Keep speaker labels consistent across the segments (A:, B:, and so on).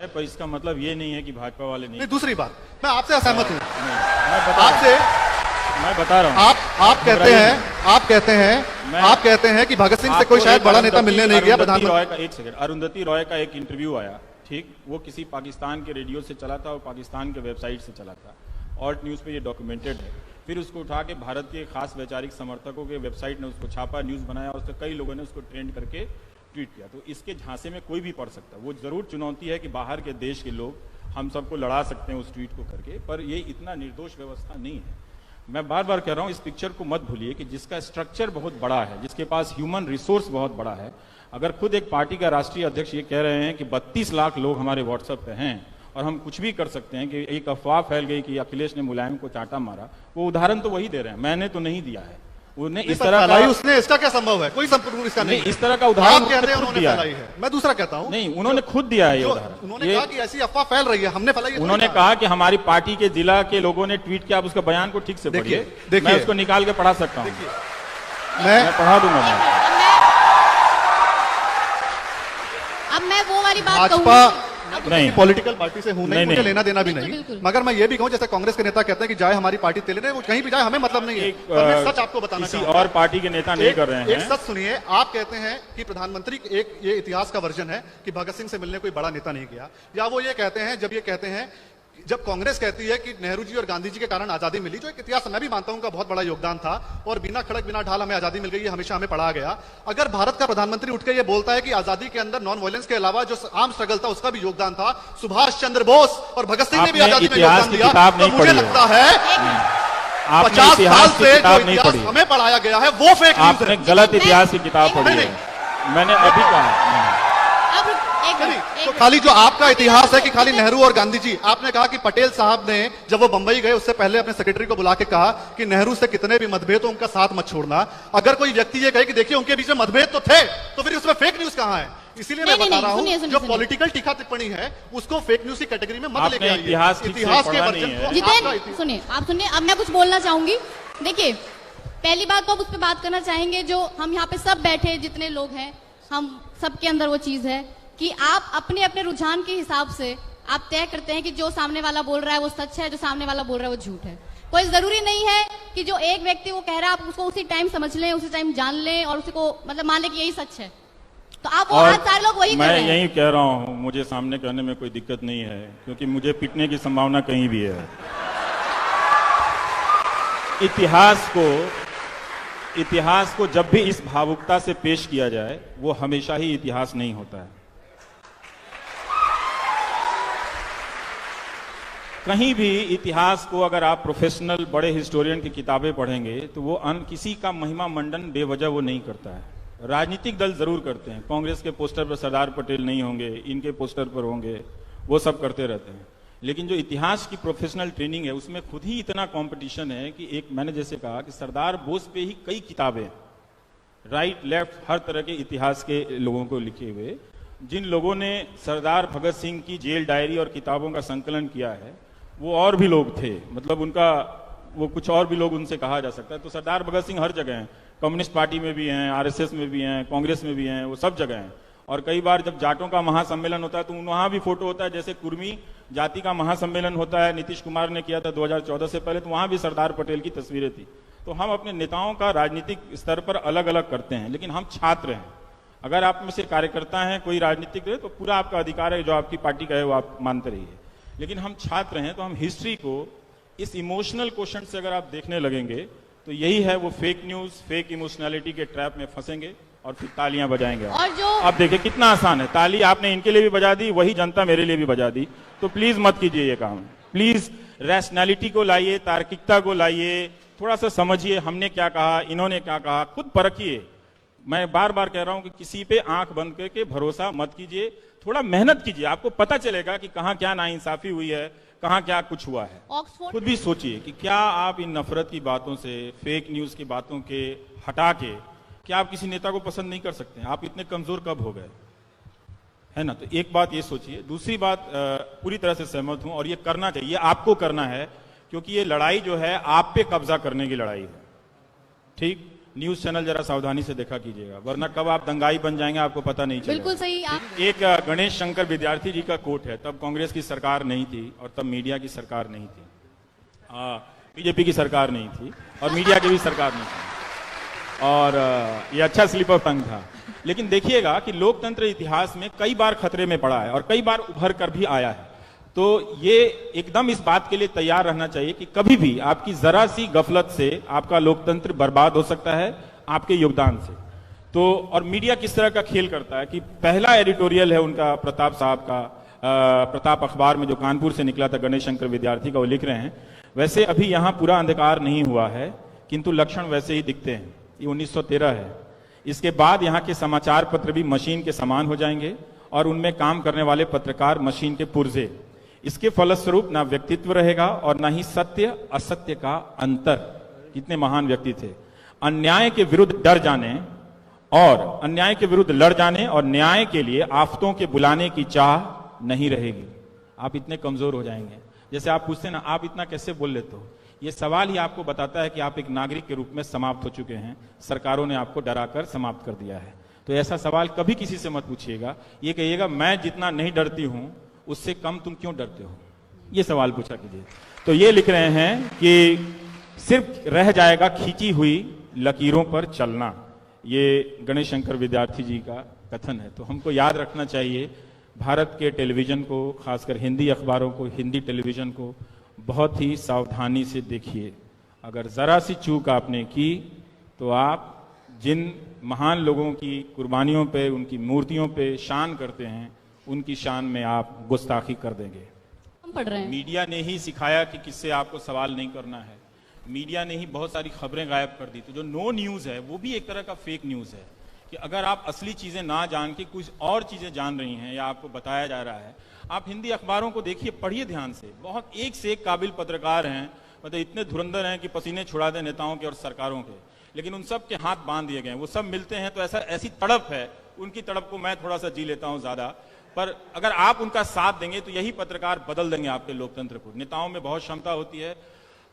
A: पर इसका मतलब ये नहीं है कि भाजपा वाले नहीं।
B: दूसरी बात, मैं आपसे असहमत हूँ।
A: मैं बता रहा हूँ
B: आप कहते हैं कि भगत सिंह से कोई शायद बड़ा नेता मिलने नहीं गया। प्रधानमंत्री
A: एक सेकंड, अरुंधति रॉय का एक इंटरव्यू आया, ठीक, वो किसी पाकिस्तान के रेडियो से चला था और पाकिस्तान के वेबसाइट से चला था, ऑल्ट न्यूज पे ये डॉक्यूमेंटेड है। फिर उसको उठा के भारत के खास वैचारिक समर्थकों के वेबसाइट ने उसको छापा, न्यूज बनाया, और उससे कई लोगों ने उसको ट्रेंड करके ट्वीट किया। तो इसके झांसे में कोई भी पढ़ सकता है। वो जरूर चुनौती है कि बाहर के देश के लोग हम सबको लड़ा सकते हैं उस ट्वीट को करके, पर ये इतना निर्दोष व्यवस्था नहीं है। मैं बार बार कह रहा हूं, इस पिक्चर को मत भूलिए कि जिसका स्ट्रक्चर बहुत बड़ा है, जिसके पास ह्यूमन रिसोर्स बहुत बड़ा है। अगर खुद एक पार्टी का राष्ट्रीय अध्यक्ष ये कह रहे हैं कि 32 लाख लोग हमारे व्हाट्सएप पे हैं और हम कुछ भी कर सकते हैं, कि एक अफवाह फैल गई कि अखिलेश ने मुलायम को चांटा मारा, वो उदाहरण तो वही दे रहे हैं, मैंने तो नहीं दिया है। उन्हें इस तरह का,
B: उसने इसका क्या संभव है? कोई संपूर्ण इसका नहीं,
A: इस तरह का उदाहरण
B: कहते हैं उन्होंने फैलाई है। मैं दूसरा कहता हूं,
A: नहीं, उन्होंने खुद दिया है ये उदाहरण।
B: उन्होंने कहा कि ऐसी अफवाह फैल रही है, हमने फैलाई है।
A: उन्होंने कहा कि हमारी पार्टी के जिला के लोगों ने ट्वीट किया। आप उसका बयान को ठीक से पढ़िए, मैं उसको निकाल के पढ़ा सकता हूं, मैं पढ़ा दूंगा।
C: अब मैं वो वाली बात कहूंगी,
B: नहीं, पॉलिटिकल पार्टी से हूं नहीं, मुझे लेना देना भी नहीं, मगर मैं ये भी कहूं, जैसे कांग्रेस के नेता कहते हैं कि जाए हमारी पार्टी तेले ने, वो कहीं भी जाए हमें मतलब नहीं है। मैं सच आपको बताना
A: किसी और पार्टी के नेता नहीं कर रहे हैं।
B: एक सच सुनिए, आप कहते हैं कि प्रधानमंत्री एक ये इतिहास का वर्जन है कि भगत सिंह से मिलने कोई बड़ा नेता नहीं गया, या वो ये कहते हैं, जब ये कहते हैं, जब कांग्रेस कहती है कि नेहरू जी और गांधी जी के कारण आजादी मिली, जो एक इतिहास मैं भी मानता हूं का बहुत बड़ा योगदान था, और बिना खड़क बिना ढाल हमें आजादी मिल गई, ये हमेशा हमें पढ़ा गया। अगर भारत का प्रधानमंत्री उठ के ये बोलता है कि आजादी के अंदर नॉन वायलेंस के अलावा जो आर्म स्ट्रगल था उसका भी योगदान था, सुभाष चंद्र बोस और भगत सिंह ने भी आजादी में योगदान दिया, तो मुझे लगता है 50 साल से जो इतिहास हमें पढ़ाया गया है वो फेक न्यूज़ है।
A: गलत इतिहास की किताब पढ़ी है, मैंने अभी कहा।
B: तो खाली जो आपका इतिहास है कि खाली नेहरू और गांधी जी, आपने कहा कि पटेल साहब ने जब वो बंबई गए उससे पहले अपने सेक्रेटरी को बुला के कहा कि नेहरू से कितने भी मतभेद हो उनका साथ मत छोड़ना। अगर कोई व्यक्ति ये कहे कि देखिए उनके बीच में मतभेद तो थे, तो फिर उसमें फेक न्यूज कहां है? इसीलिए मैं बता रहा हूं, जो पॉलिटिकल टीका टिप्पणी है उसको फेक न्यूज की कैटेगरी में मत लेके आइए। इतिहास के वर्जन को
C: सुनिए, आप सुनिए, अब मैं कुछ बोलना चाहूंगी। देखिए, पहली बात तो आप उस पर बात करना चाहेंगे, जो हम यहाँ पे सब बैठे जितने लोग हैं, हम सबके अंदर वो चीज है कि आप अपने अपने रुझान के हिसाब से आप तय करते हैं कि जो सामने वाला बोल रहा है वो सच है, जो सामने वाला बोल रहा है वो झूठ है। कोई जरूरी नहीं है कि जो एक व्यक्ति वो कह रहा है आप उसको उसी टाइम समझ लें, उसी टाइम जान लें और उसको मतलब मान लें कि यही सच है। तो आप आज सारे लोग वही कर रहे हैं।
A: मैं यही कह रहा हूँ, मुझे सामने कहने में कोई दिक्कत नहीं है, क्योंकि मुझे पिटने की संभावना कहीं भी है। इतिहास को जब भी इस भावुकता से पेश किया जाए, वो हमेशा ही इतिहास नहीं होता है। कहीं भी इतिहास को अगर आप प्रोफेशनल बड़े हिस्टोरियन की किताबें पढ़ेंगे तो वो किसी का महिमा मंडन बेवजह वो नहीं करता है। राजनीतिक दल जरूर करते हैं, कांग्रेस के पोस्टर पर सरदार पटेल नहीं होंगे, इनके पोस्टर पर होंगे, वो सब करते रहते हैं। लेकिन जो इतिहास की प्रोफेशनल ट्रेनिंग है उसमें खुद ही इतना कंपटीशन है कि एक मैंने जैसे कहा कि सरदार बोस पे ही कई किताबें, राइट लेफ्ट हर तरह के इतिहास के लोगों को लिखे हुए, जिन लोगों ने सरदार भगत सिंह की जेल डायरी और किताबों का संकलन किया है वो और भी लोग थे, मतलब उनका वो कुछ और भी लोग उनसे कहा जा सकता है। तो सरदार भगत सिंह हर जगह हैं, कम्युनिस्ट पार्टी में भी हैं, आरएसएस में भी हैं, कांग्रेस में भी हैं, वो सब जगह हैं। और कई बार जब जाटों का महासम्मेलन होता है तो वहां भी फोटो होता है, जैसे कुर्मी जाति का महासम्मेलन होता है, नीतीश कुमार ने किया था 2014 से पहले, तो वहां भी सरदार पटेल की तस्वीरें थी। तो हम अपने नेताओं का राजनीतिक स्तर पर अलग अलग करते हैं, लेकिन हम छात्र हैं। अगर आप में से कार्यकर्ता हैं, कोई राजनीतिक है, तो पूरा आपका अधिकार है, जो आपकी पार्टी का है वो आप मानते रहिए। लेकिन हम छात्र हैं तो हम हिस्ट्री को इस इमोशनल क्वेश्चन से अगर आप देखने लगेंगे तो यही है, वो फेक न्यूज, फेक इमोशनैलिटी के ट्रैप में फंसेंगे और फिर तालियां बजाएंगे।
C: और जो
A: आप देखिए कितना आसान है, ताली आपने इनके लिए भी बजा दी, वही जनता मेरे लिए भी बजा दी। तो प्लीज मत कीजिए ये काम, प्लीज रैशनैलिटी को लाइए, तार्किकता को लाइए, थोड़ा सा समझिए हमने क्या कहा, इन्होंने क्या कहा, खुद परखिए। मैं बार बार कह रहा हूं कि किसी पे आंख बंद करके भरोसा मत कीजिए, थोड़ा मेहनत कीजिए, आपको पता चलेगा कि कहां क्या नाइंसाफी हुई है, कहां क्या कुछ हुआ है। खुद भी सोचिए कि क्या आप इन नफरत की बातों से, फेक न्यूज की बातों के हटा के क्या आप किसी नेता को पसंद नहीं कर सकते हैं? आप इतने कमजोर कब हो गए, है ना? तो एक बात ये सोचिए। दूसरी बात, पूरी तरह से सहमत हूं और ये करना चाहिए, आपको करना है, क्योंकि ये लड़ाई जो है आप पे कब्जा करने की लड़ाई है, ठीक? न्यूज चैनल जरा सावधानी से देखा कीजिएगा, वरना कब आप दंगाई बन जाएंगे आपको पता नहीं चलेगा।
C: बिल्कुल सही। आप
A: एक गणेश शंकर विद्यार्थी जी का कोट है, तब कांग्रेस की सरकार नहीं थी और तब मीडिया की सरकार नहीं थी, बीजेपी की सरकार नहीं थी और मीडिया की भी सरकार नहीं थी, और ये अच्छा स्लिप ऑफ टंग था। लेकिन देखिएगा कि लोकतंत्र इतिहास में कई बार खतरे में पड़ा है और कई बार उभर कर भी आया है। तो ये एकदम इस बात के लिए तैयार रहना चाहिए कि कभी भी आपकी जरा सी गफलत से आपका लोकतंत्र बर्बाद हो सकता है, आपके योगदान से। तो और मीडिया किस तरह का खेल करता है कि पहला एडिटोरियल है उनका प्रताप साहब का, प्रताप अखबार में जो कानपुर से निकला था, गणेश शंकर विद्यार्थी का, वो लिख रहे हैं, वैसे अभी यहां पूरा अंधकार नहीं हुआ है किंतु लक्षण वैसे ही दिखते हैं। ये 1913 है। इसके बाद यहाँ के समाचार पत्र भी मशीन के समान हो जाएंगे और उनमें काम करने वाले पत्रकार मशीन के पुर्जे। इसके फलस्वरूप ना व्यक्तित्व रहेगा और ना ही सत्य असत्य का अंतर। कितने महान व्यक्ति थे। अन्याय के विरुद्ध डर जाने और अन्याय के विरुद्ध लड़ जाने और न्याय के लिए आफतों के बुलाने की चाह नहीं रहेगी। आप इतने कमजोर हो जाएंगे। जैसे आप पूछते हैं ना, आप इतना कैसे बोल लेते हो, ये सवाल ही आपको बताता है कि आप एक नागरिक के रूप में समाप्त हो चुके हैं। सरकारों ने आपको डराकर समाप्त कर दिया है। तो ऐसा सवाल कभी किसी से मत पूछिएगा। ये कहिएगा मैं जितना नहीं डरती हूं उससे कम तुम क्यों डरते हो, ये सवाल पूछा कीजिए। तो ये लिख रहे हैं कि सिर्फ रह जाएगा खींची हुई लकीरों पर चलना। ये गणेश शंकर विद्यार्थी जी का कथन है। तो हमको याद रखना चाहिए, भारत के टेलीविजन को, खासकर हिंदी अखबारों को, हिंदी टेलीविजन को बहुत ही सावधानी से देखिए। अगर जरा सी चूक आपने की तो आप जिन महान लोगों की कुर्बानियों पे, उनकी मूर्तियों पे शान करते हैं, उनकी शान में आप गुस्ताखी कर देंगे।
C: हम पढ़ रहे हैं।
A: मीडिया ने ही सिखाया कि किससे आपको सवाल नहीं करना है। मीडिया ने ही बहुत सारी खबरें गायब कर दी। तो जो नो न्यूज है वो भी एक तरह का फेक न्यूज है कि अगर आप असली चीजें ना जान के कुछ और चीजें जान रही हैं या आपको बताया जा रहा है। आप हिंदी अखबारों को देखिए, पढ़िए ध्यान से। बहुत एक से एक काबिल पत्रकार हैं, मतलब इतने धुरंधर हैं कि पसीने छुड़ा दें नेताओं के और सरकारों के, लेकिन उन सब के हाथ बांध दिए गए। वो सब मिलते हैं तो ऐसी तड़प है, उनकी तड़प को मैं थोड़ा सा जी लेता हूं ज्यादा, पर अगर आप उनका साथ देंगे तो यही पत्रकार बदल देंगे आपके लोकतंत्र को। नेताओं में बहुत क्षमता होती है।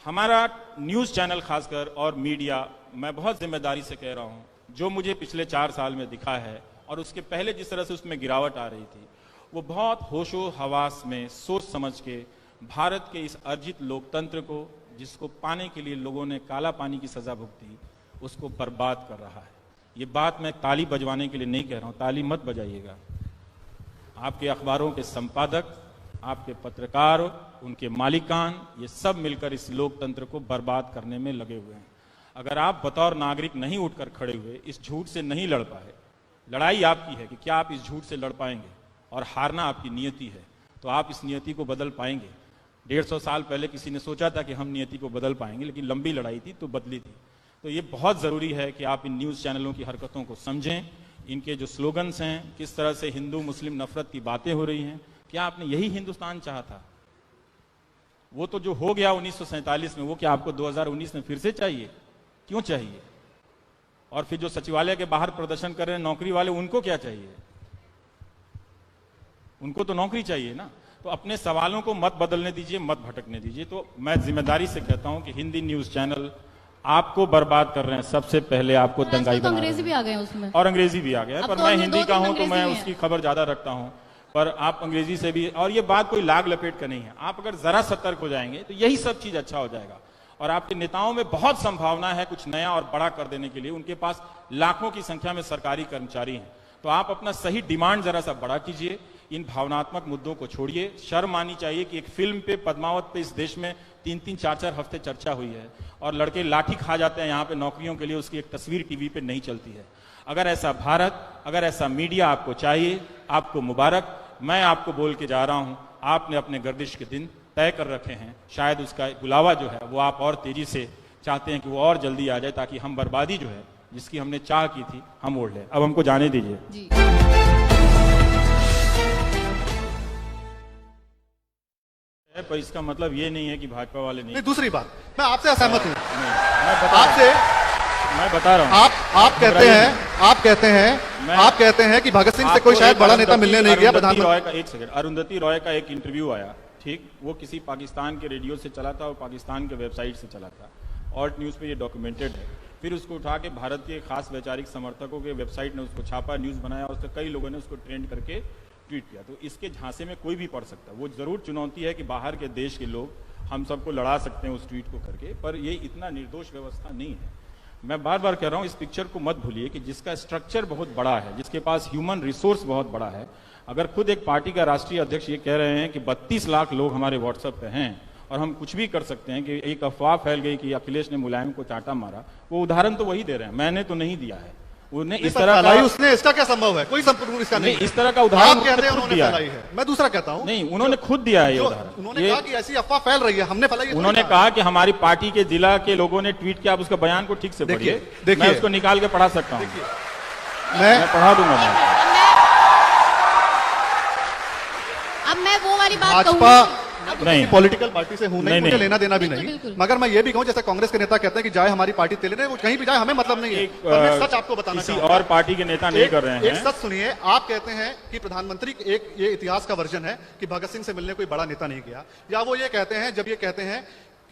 A: हमारा न्यूज चैनल खासकर और मीडिया, मैं बहुत जिम्मेदारी से कह रहा हूं, जो मुझे पिछले 4 साल में दिखा है और उसके पहले जिस तरह से उसमें गिरावट आ रही थी, वो बहुत होशो हवास में सोच समझ के भारत के इस अर्जित लोकतंत्र को, जिसको पाने के लिए लोगों ने काला पानी की सजा भुगती, उसको बर्बाद कर रहा है। ये बात मैं ताली बजवाने के लिए नहीं कह रहा हूं, ताली मत बजाइएगा। आपके अखबारों के संपादक, आपके पत्रकार, उनके मालिकान, ये सब मिलकर इस लोकतंत्र को बर्बाद करने में लगे हुए हैं। अगर आप बतौर नागरिक नहीं उठकर खड़े हुए, इस झूठ से नहीं लड़ पाए, लड़ाई आपकी है कि क्या आप इस झूठ से लड़ पाएंगे, और हारना आपकी नियति है, तो आप इस नियति को बदल पाएंगे। 150 साल पहले किसी ने सोचा था कि हम नियति को बदल पाएंगे, लेकिन लंबी लड़ाई थी तो बदली थी। तो ये बहुत जरूरी है कि आप इन न्यूज चैनलों की हरकतों को समझें, इनके जो स्लोगन्स हैं, किस तरह से हिंदू मुस्लिम नफरत की बातें हो रही हैं। क्या आपने यही हिंदुस्तान चाहा था? वो तो जो हो गया 1947 में, वो क्या आपको 2019 में फिर से चाहिए? क्यों चाहिए? और फिर जो सचिवालय के बाहर प्रदर्शन कर रहे हैं नौकरी वाले, उनको क्या चाहिए? उनको तो नौकरी चाहिए ना। तो अपने सवालों को मत बदलने दीजिए, मत भटकने दीजिए। तो मैं जिम्मेदारी से कहता हूं कि हिंदी न्यूज चैनल आपको बर्बाद कर रहे हैं। सबसे पहले आपको दंगाई बना रहे हैं।
C: अंग्रेजी भी आ गए उसमें,
A: और अंग्रेजी भी आ गया है, पर
C: तो
A: मैं हिंदी का हूं तो
C: अंग्रेजी
A: मैं
C: भी है।
A: उसकी खबर ज्यादा रखता हूं। पर आप अंग्रेजी से भी, और ये बात कोई लाग लपेट का नहीं है। आप अगर जरा सतर्क हो जाएंगे तो यही सब चीज अच्छा हो जाएगा। और आपके नेताओं में बहुत संभावना है कुछ नया और बड़ा कर देने के लिए। उनके पास लाखों की संख्या में सरकारी कर्मचारी हैं। तो आप अपना सही डिमांड जरा सा बड़ा कीजिए, इन भावनात्मक मुद्दों को छोड़िए। शर्म आनी चाहिए कि एक फिल्म पे, पद्मावत पे, इस देश में 3-3, 4-4 हफ्ते चर्चा हुई है और लड़के लाठी खा जाते हैं यहाँ पे नौकरियों के लिए, उसकी एक तस्वीर टीवी पे नहीं चलती है। अगर ऐसा भारत, अगर ऐसा मीडिया आपको चाहिए, आपको मुबारक। मैं आपको बोल के जा रहा हूं, आपने अपने गर्दिश के दिन तय कर रखे हैं। शायद उसका बुलावा जो है वो आप और तेजी से चाहते हैं कि वो और जल्दी आ जाए, ताकि हम बर्बादी जो है, जिसकी हमने चाह की थी, हम ओढ़ लें। अब हमको जाने दीजिए
C: जी।
A: पर इसका मतलब ये नहीं है कि भाजपा वाले नहीं।
B: दूसरी बात, मैं आपसे असहमत हूं।
A: आपसे मैं बता रहा हूं।
B: आप कहते हैं कि भगत सिंह से कोई शायद बड़ा नेता मिलने नहीं गया। प्रधानमंत्री,
A: एक सेकंड, अरुंधति रॉय का एक इंटरव्यू आया, ठीक, वो किसी पाकिस्तान के रेडियो से चला था और पाकिस्तान के वेबसाइट से चला था। ऑल्ट न्यूज पे ये डॉक्यूमेंटेड है। फिर उसको उठा के भारत के खास वैचारिक समर्थकों के वेबसाइट ने उसको छापा, न्यूज़ बनाया, और उसके कई लोगों ने उसको ट्रेंड करके ट्वीट किया। तो इसके झांसे में कोई भी पड़ सकता है। वो जरूर चुनौती है कि बाहर के देश के लोग हम सबको लड़ा सकते हैं उस ट्वीट को करके, पर ये इतना निर्दोष व्यवस्था नहीं है। मैं बार बार कह रहा हूं, इस पिक्चर को मत भूलिए कि जिसका स्ट्रक्चर बहुत बड़ा है, जिसके पास ह्यूमन रिसोर्स बहुत बड़ा है, अगर खुद एक पार्टी का राष्ट्रीय अध्यक्ष ये कह रहे हैं कि 32 लाख लोग हमारे व्हाट्सएप पे हैं और हम कुछ भी कर सकते हैं, कि एक अफवाह फैल गई कि अखिलेश ने मुलायम को चांटा मारा, वो उदाहरण तो वही दे रहे हैं, मैंने तो नहीं दिया है। उन्हें इस तरह का,
B: उसने, इसका क्या संभव है? कोई संभव इसका नहीं,
A: इस तरह का उदाहरण
B: आप कहते हैं उन्होंने फैलाई है। मैं दूसरा कहता हूं,
A: नहीं, उन्होंने खुद दिया है ये उदाहरण।
B: उन्होंने कहा कि ऐसी अफवाह फैल रही है, हमने फैलाई।
A: उन्होंने कहा कि हमारी पार्टी के जिला के लोगों ने ट्वीट किया। आप उसका बयान को ठीक से पढ़िए, मैं उसको निकाल के पढ़ा सकता हूँ, मैं पढ़ा दूंगा।
C: अब मैं वो वाली बात कहूंगी,
B: नहीं, पॉलिटिकल पार्टी से हूं नहीं, मुझे लेना देना भी नहीं, मगर मैं ये भी कहूं, जैसे कांग्रेस के नेता कहते हैं कि जाए हमारी पार्टी तेले, वो कहीं भी जाए हमें मतलब नहीं है। मैं सच आपको बताना
A: किसी और पार्टी के नेता नहीं कर रहे हैं।
B: एक सच सुनिए, आप कहते हैं कि प्रधानमंत्री एक ये इतिहास का वर्जन है कि भगत सिंह से मिलने कोई बड़ा नेता नहीं गया, या वो ये कहते हैं,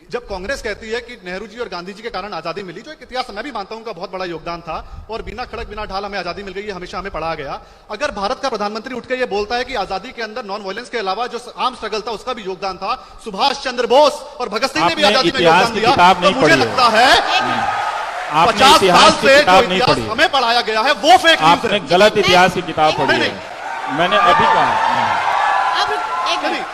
B: जब कांग्रेस कहती है कि नेहरू जी और गांधी जी के कारण आजादी मिली, जो एक इतिहास मैं भी मानता हूं उनका बहुत बड़ा योगदान था, और बिना खड़क बिना ढाल हमें आजादी मिल गई, ये हमेशा हमें पढ़ा गया। अगर भारत का प्रधानमंत्री उठ के ये बोलता है कि आजादी के अंदर नॉन वायलेंस के अलावा जो आर्म स्ट्रगल था उसका भी योगदान था, सुभाष चंद्र बोस और भगत सिंह ने भी आजादी में योगदान दिया, तो मुझे लगता है 50 साल से जो इतिहास हमें पढ़ाया गया है वो फेक न्यूज़ है।
A: आपने गलत इतिहास की किताब पढ़ी है, मैंने अभी कहा।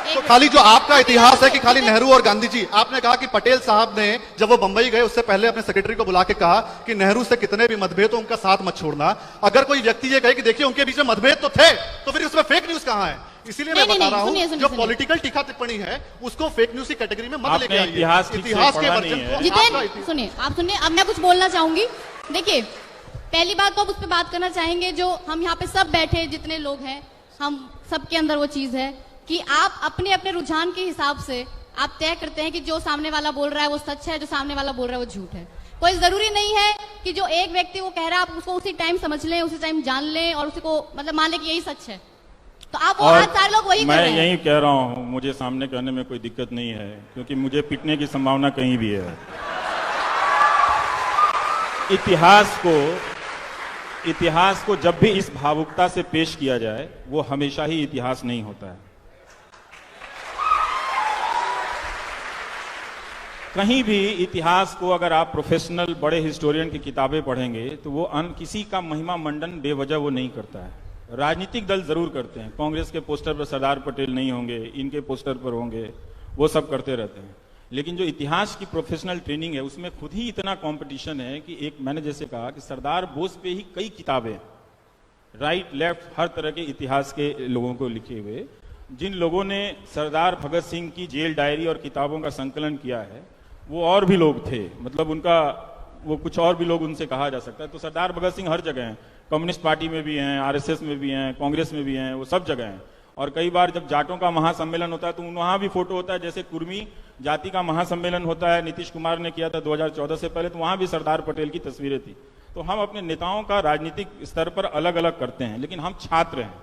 B: तो खाली जो आपका इतिहास है कि खाली नेहरू और गांधी जी, आपने कहा कि पटेल साहब ने जब वो बंबई गए उससे पहले अपने सेक्रेटरी को बुला के कहा कि नेहरू से कितने भी मतभेद हो उनका साथ मत छोड़ना। अगर कोई व्यक्ति ये कहे कि देखिए उनके बीच में मतभेद तो थे, तो फिर उसमें फेक न्यूज कहां है? इसीलिए मैं बता रहा हूं, जो पॉलिटिकल टीका टिप्पणी है उसको फेक न्यूज की कैटेगरी में मत लेके आइए।
A: इतिहास के
C: वर्जन को सुनिए, आप सुनिए, अब मैं कुछ बोलना चाहूंगी। देखिए, पहली बात तो आप उस पर बात करना चाहेंगे, जो हम यहाँ पे सब बैठे जितने लोग हैं, हम सबके अंदर वो चीज है कि आप अपने अपने रुझान के हिसाब से आप तय करते हैं कि जो सामने वाला बोल रहा है वो सच है, जो सामने वाला बोल रहा है वो झूठ है। कोई जरूरी नहीं है कि जो एक व्यक्ति वो कह रहा है आप उसको उसी टाइम समझ लें, उसी टाइम जान लें और उसी को मतलब मान लें कि यही सच है। तो आप वो आज सारे लोग वही कर रहे हैं।
A: मैं यही कह रहा हूँ, मुझे सामने कहने में कोई दिक्कत नहीं है, क्योंकि मुझे पिटने की संभावना कहीं भी है। इतिहास को जब भी इस भावुकता से पेश किया जाए, वो हमेशा ही इतिहास नहीं होता है। कहीं भी इतिहास को अगर आप प्रोफेशनल बड़े हिस्टोरियन की किताबें पढ़ेंगे तो वो किसी का महिमा मंडन बेवजह वो नहीं करता है। राजनीतिक दल जरूर करते हैं, कांग्रेस के पोस्टर पर सरदार पटेल नहीं होंगे, इनके पोस्टर पर होंगे, वो सब करते रहते हैं। लेकिन जो इतिहास की प्रोफेशनल ट्रेनिंग है उसमें खुद ही इतना कंपटीशन है कि एक मैंने जैसे कहा कि सरदार बोस पे ही कई किताबें, राइट लेफ्ट हर तरह के इतिहास के लोगों को लिखे हुए, जिन लोगों ने सरदार भगत सिंह की जेल डायरी और किताबों का संकलन किया है वो और भी लोग थे, मतलब उनका वो कुछ और भी लोग उनसे कहा जा सकता है। तो सरदार भगत सिंह हर जगह हैं, कम्युनिस्ट पार्टी में भी हैं, आरएसएस में भी हैं, कांग्रेस में भी हैं, वो सब जगह हैं। और कई बार जब जाटों का महासम्मेलन होता है तो वहां भी फोटो होता है, जैसे कुर्मी जाति का महासम्मेलन होता है, नीतीश कुमार ने किया था 2014 से पहले, तो वहां भी सरदार पटेल की तस्वीरें थी। तो हम अपने नेताओं का राजनीतिक स्तर पर अलग अलग करते हैं, लेकिन हम छात्र हैं।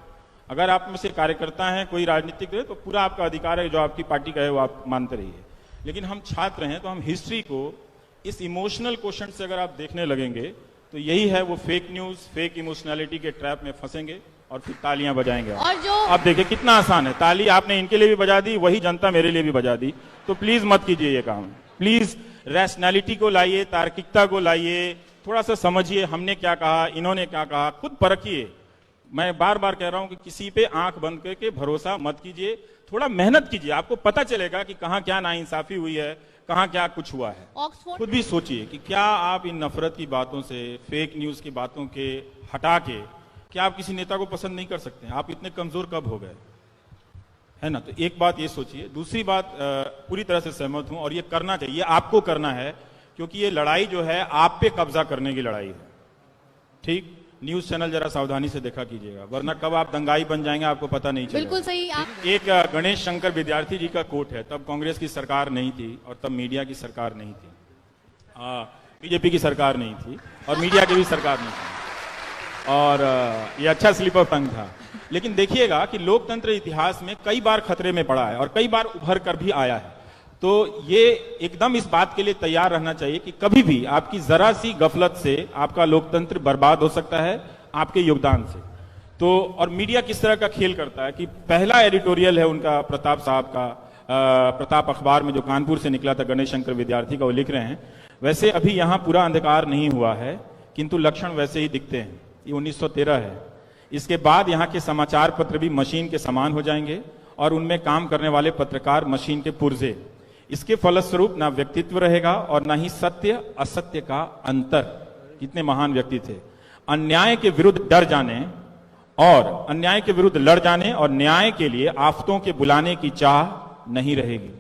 A: अगर आप में से कार्यकर्ता हैं, कोई राजनीतिक है, तो पूरा आपका अधिकार है, जो आपकी पार्टी का है वो आप मानते रहिए। लेकिन हम छात्र हैं, तो हम हिस्ट्री को इस इमोशनल क्वेश्चन से अगर आप देखने लगेंगे तो यही है, वो फेक न्यूज, फेक इमोशनैलिटी के ट्रैप में फंसेंगे और फिर तालियां बजाएंगे।
C: और जो
A: आप देखिए कितना आसान है, ताली आपने इनके लिए भी बजा दी, वही जनता मेरे लिए भी बजा दी। तो प्लीज मत कीजिए ये काम, प्लीज रैशनैलिटी को लाइए, तार्किकता को लाइए, थोड़ा सा समझिए हमने क्या कहा, इन्होंने क्या कहा, खुद परखिए। मैं बार बार कह रहा हूं कि किसी पे आंख बंद करके भरोसा मत कीजिए, थोड़ा मेहनत कीजिए, आपको पता चलेगा कि कहां क्या नाइंसाफी हुई है, कहां क्या कुछ हुआ है। खुद भी सोचिए कि क्या आप इन नफरत की बातों से, फेक न्यूज की बातों के हटा के क्या आप किसी नेता को पसंद नहीं कर सकते हैं? आप इतने कमजोर कब हो गए, है ना? तो एक बात ये सोचिए। दूसरी बात, पूरी तरह से सहमत हूं और ये करना चाहिए, आपको करना है, क्योंकि ये लड़ाई जो है आप पे कब्जा करने की लड़ाई है। ठीक, न्यूज चैनल जरा सावधानी से देखा कीजिएगा, वरना कब आप दंगाई बन जाएंगे आपको पता नहीं चलेगा।
C: बिल्कुल सही।
A: एक गणेश शंकर विद्यार्थी जी का कोट है, तब कांग्रेस की सरकार नहीं थी और तब मीडिया की सरकार नहीं थी, बीजेपी की सरकार नहीं थी और मीडिया की भी सरकार नहीं थी, और ये अच्छा स्लिप ऑफ टंग था। लेकिन देखिएगा कि लोकतंत्र इतिहास में कई बार खतरे में पड़ा है और कई बार उभर कर भी आया है। तो ये एकदम इस बात के लिए तैयार रहना चाहिए कि कभी भी आपकी जरा सी गफलत से आपका लोकतंत्र बर्बाद हो सकता है, आपके योगदान से। तो और मीडिया किस तरह का खेल करता है कि पहला एडिटोरियल है उनका प्रताप साहब का, प्रताप अखबार में जो कानपुर से निकला था, गणेश शंकर विद्यार्थी का, वो लिख रहे हैं वैसे अभी यहां पूरा अंधकार नहीं हुआ है किंतु लक्षण वैसे ही दिखते हैं। ये 1913 है। इसके बाद यहाँ के समाचार पत्र भी मशीन के समान हो जाएंगे और उनमें काम करने वाले पत्रकार मशीन के पुर्जे। इसके फलस्वरूप ना व्यक्तित्व रहेगा और ना ही सत्य असत्य का अंतर। कितने महान व्यक्ति थे। अन्याय के विरुद्ध डर जाने और अन्याय के विरुद्ध लड़ जाने और न्याय के लिए आफतों के बुलाने की चाह नहीं रहेगी।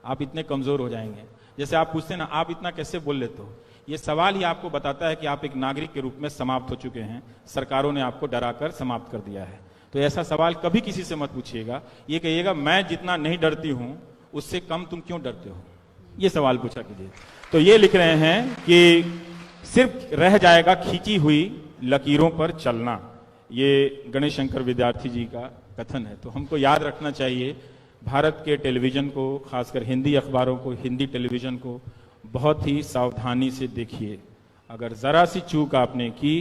A: आप इतने कमजोर हो जाएंगे। जैसे आप पूछते हैं ना, आप इतना कैसे बोल लेते हो, ये सवाल ही आपको बताता है कि आप एक नागरिक के रूप में समाप्त हो चुके हैं। सरकारों ने आपको डराकर समाप्त कर दिया है। तो ऐसा सवाल कभी किसी से मत पूछिएगा। ये कहिएगा मैं जितना नहीं डरती हूं उससे कम तुम क्यों डरते हो, ये सवाल पूछा कीजिए। तो ये लिख रहे हैं कि सिर्फ रह जाएगा खींची हुई लकीरों पर चलना। ये गणेश शंकर विद्यार्थी जी का कथन है। तो हमको याद रखना चाहिए, भारत के टेलीविजन को, खासकर हिंदी अखबारों को, हिंदी टेलीविजन को बहुत ही सावधानी से देखिए। अगर जरा सी चूक आपने की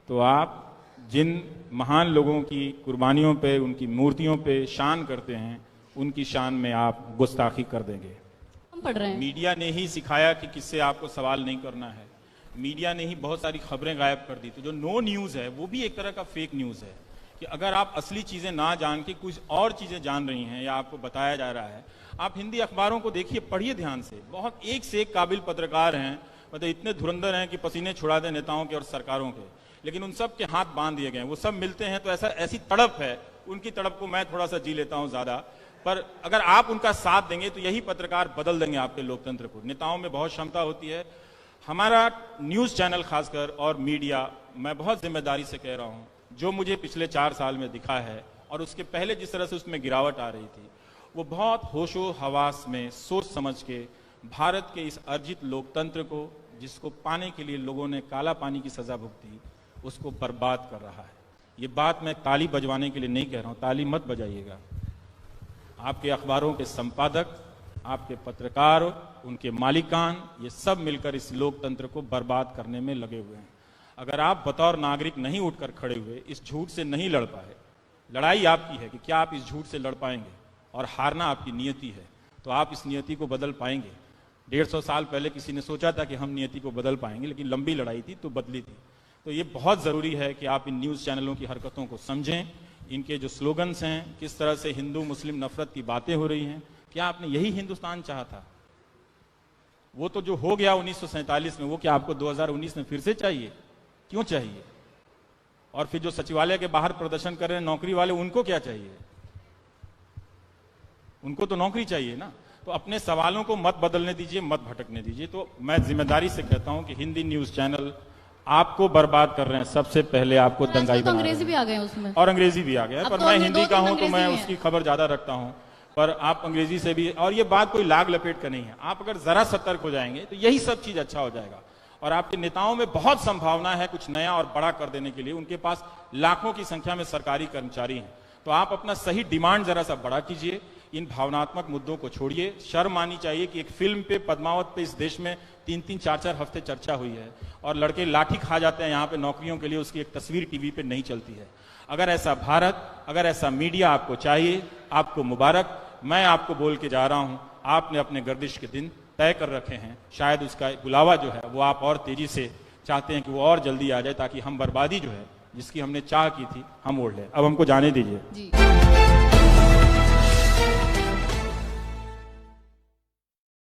A: तो आप जिन महान लोगों की कुर्बानियों पे, उनकी मूर्तियों पे शान करते हैं, उनकी शान में आप गुस्ताखी कर देंगे।
C: हम पढ़ रहे हैं।
A: मीडिया ने ही सिखाया कि किससे आपको सवाल नहीं करना है। मीडिया ने ही बहुत सारी खबरें गायब कर दी। तो जो नो न्यूज है वो भी एक तरह का फेक न्यूज है कि अगर आप असली चीजें ना जान के कुछ और चीजें जान रही हैं या आपको बताया जा रहा है। आप हिंदी अखबारों को देखिए, पढ़िए ध्यान से। बहुत एक से एक काबिल पत्रकार हैं, मतलब इतने धुरंधर हैं कि पसीने छुड़ा दें नेताओं के और सरकारों के, लेकिन उन सब के हाथ बांध दिए गए। वो सब मिलते हैं तो ऐसी तड़प है, उनकी तड़प को मैं थोड़ा सा जी लेता हूं ज्यादा। पर अगर आप उनका साथ देंगे तो यही पत्रकार बदल देंगे आपके लोकतंत्र को। नेताओं में बहुत क्षमता होती है। हमारा न्यूज चैनल खासकर और मीडिया, मैं बहुत जिम्मेदारी से कह रहा हूं, जो मुझे पिछले 4 साल में दिखा है और उसके पहले जिस तरह से उसमें गिरावट आ रही थी, वो बहुत होशो हवास में सोच समझ के भारत के इस अर्जित लोकतंत्र को, जिसको पाने के लिए लोगों ने काला पानी की सजा भुगती, उसको बर्बाद कर रहा है। ये बात मैं ताली बजवाने के लिए नहीं कह रहा हूं, ताली मत बजाइएगा। आपके अखबारों के संपादक, आपके पत्रकार, उनके मालिकान, ये सब मिलकर इस लोकतंत्र को बर्बाद करने में लगे हुए हैं। अगर आप बतौर नागरिक नहीं उठकर खड़े हुए, इस झूठ से नहीं लड़ पाए, लड़ाई आपकी है कि क्या आप इस झूठ से लड़ पाएंगे, और हारना आपकी नियति है, तो आप इस नियति को बदल पाएंगे। 150 साल पहले किसी ने सोचा था कि हम नियति को बदल पाएंगे, लेकिन लंबी लड़ाई थी तो बदली थी। तो ये बहुत जरूरी है कि आप इन न्यूज चैनलों की हरकतों को समझें, इनके जो स्लोगन्स हैं, किस तरह से हिंदू मुस्लिम नफरत की बातें हो रही हैं। क्या आपने यही हिंदुस्तान चाहा था? वो तो जो हो गया 1947 में, वो क्या आपको 2019 में फिर से चाहिए? क्यों चाहिए? और फिर जो सचिवालय के बाहर प्रदर्शन कर रहे हैं नौकरी वाले, उनको क्या चाहिए? उनको तो नौकरी चाहिए ना। तो अपने सवालों को मत बदलने दीजिए, मत भटकने दीजिए। तो मैं जिम्मेदारी से कहता हूं कि हिंदी न्यूज चैनल आपको बर्बाद कर रहे हैं। सबसे पहले आपको दंगाई बना रहे हैं।
C: अंग्रेजी भी आ गए उसमें,
A: और अंग्रेजी भी आ गया है, पर
C: तो
A: मैं हिंदी का हूं तो
C: अंग्रेजी
A: मैं
C: भी है।
A: उसकी खबर ज्यादा रखता हूं। पर आप अंग्रेजी से भी, और ये बात कोई लाग लपेट का नहीं है। आप अगर जरा सतर्क हो जाएंगे तो यही सब चीज अच्छा हो जाएगा। और आपके नेताओं में बहुत संभावना है कुछ नया और बड़ा कर देने के लिए। उनके पास लाखों की संख्या में सरकारी कर्मचारी हैं। तो आप अपना सही डिमांड जरा सा बड़ा कीजिए। इन भावनात्मक मुद्दों को छोड़िए। शर्म आनी चाहिए कि एक फिल्म पे, पद्मावत पे, इस देश में 3-3, 4-4 हफ्ते चर्चा हुई है और लड़के लाठी खा जाते हैं यहाँ पे नौकरियों के लिए, उसकी एक तस्वीर टीवी पे नहीं चलती है। अगर ऐसा भारत, अगर ऐसा मीडिया आपको चाहिए, आपको मुबारक। मैं आपको बोल के जा रहा हूं, आपने अपने गर्दिश के दिन तय कर रखे हैं। शायद उसका बुलावा जो है वो आप और तेजी से चाहते हैं कि वो और जल्दी आ जाए, ताकि हम बर्बादी जो है जिसकी हमने चाह की थी हम ओढ़ लें। अब हमको जाने दीजिए।
C: जी।